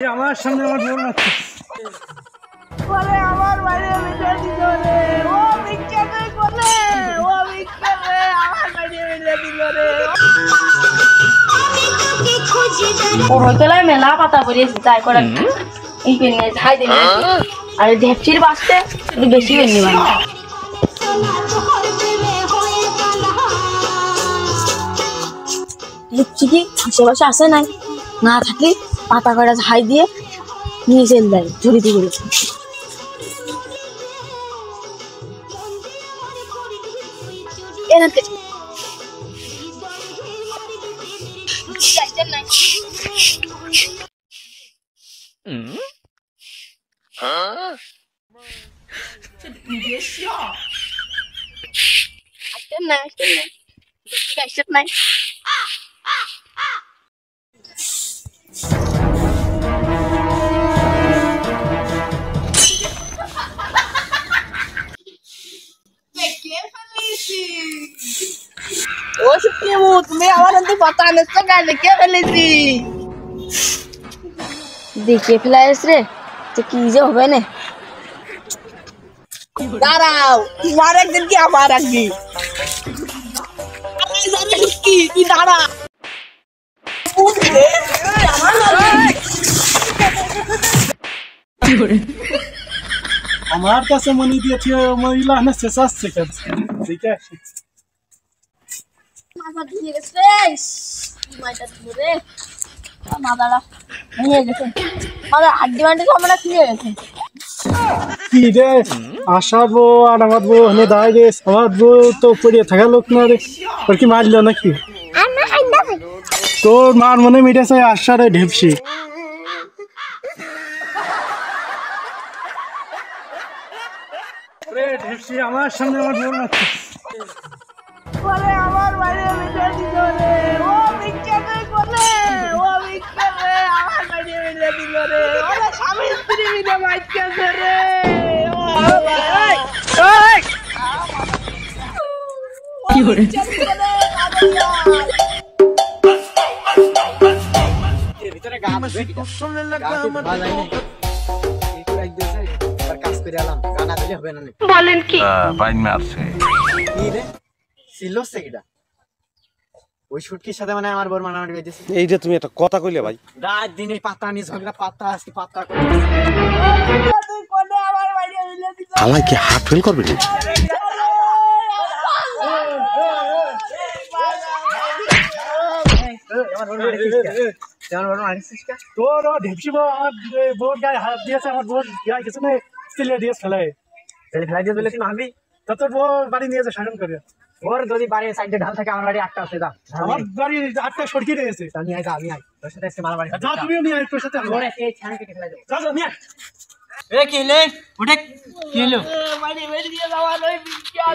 আমার সামনে আমার বোন আছে বলে আমার বাড়ি মিলে দিল রে ও ভিক্ষা কই বলে ও ভিক্ষা রে আমার বাড়ি মিলে দিল রে ও হোটেলে মেলা পাতা করিয়েছি তাই করে এই পেনে ছাই দেন আর ঢেপচির বাসতে একটু বেশি বেশি মানে ঢেপচি কি আশেপাশে আসে নাই না থাকলে পাতা করা ছাই দিয়ে নিয়ে চল যায় ঝুড়িতে করে ও শুকিয়ে তুমি আমার তো পাতা নেছো গায়ে দেখে ফেলেছি দেখে ফেলাইস রে তো কি যে হবে না দাঁড়াও তোমার একদিন কি আমার একদিন কি দাঁড়া আমার কাছে মনে দিয়েছে মহিলা না শেষাচ্ছে ঠিক আছে মাথা দিয়ে গেছে মাইটা ধরে মাথাটা ভেঙে গেছে মাথা হাড্ডি মাড্ডি সব মানে খুলে গেছে কি রে আসাবো আর আমারবো হলে দাঁড়ায় রে সবারবো তো পড়িয়ে থাকা লোক না রে ওর কি মারলো নাকি তোর মার মনে মিটেছে আসারে ঢেপসি ঢেপসি আমার সামনে আমার বোন আছে বলে আমার বাড়ি মিলে দিল রে ও ভিক্ষা কই বলে ও ভিক্ষা রে আমার বাড়ি মিলে দিল রে ওরে স্বামী স্ত্রী মিলে মাইকাছে রে ও ভাই এই কি করে ভিতরে গান শুনলে লাগা আমার কাজ করে এলাম গানা দিলে হবে না বলেন কি বাইন মারছে কি রে সিলো সেগডা ওই শুটকির সাথে মানে আমার বড় মারামারি হইতেছে এই যে তুমি একটা কথা কইলে ভাই রাত দিনে পাতা নি ঝগড়া পাতা আজকে পাতা করে তুই কোনে আমার বাড়ি মিলে দিল আলাই কি হাত ফেল করবে রে তোর ঢেপসি আমার বোন গায়ে হাত দিয়েছে আমার বোন গায়ে কিছু নেই স্টিলে দিয়ে ফেলে ফেলাই দিয়ে বলে তুই মারবি তা তোর বোন বাড়ি নিয়ে যে শাসন করে ওর যদি বাড়ির সাইডে ঢাল থাকে আমার বাড়ি আটটা আছে যা আমার বাড়ি আটটা সরকি রয়েছে আমি আই আমি আই তোর সাথে আজকে মারামারি যা তুমিও নিয়ে আয় তোর সাথে ওরে এই ছান কেটে ফেলাই দাও যা যা নিয়ে এ কি হলো ওটা কি হলো বাড়ি বেরিয়ে যাওয়ার ওই ভিক্ষা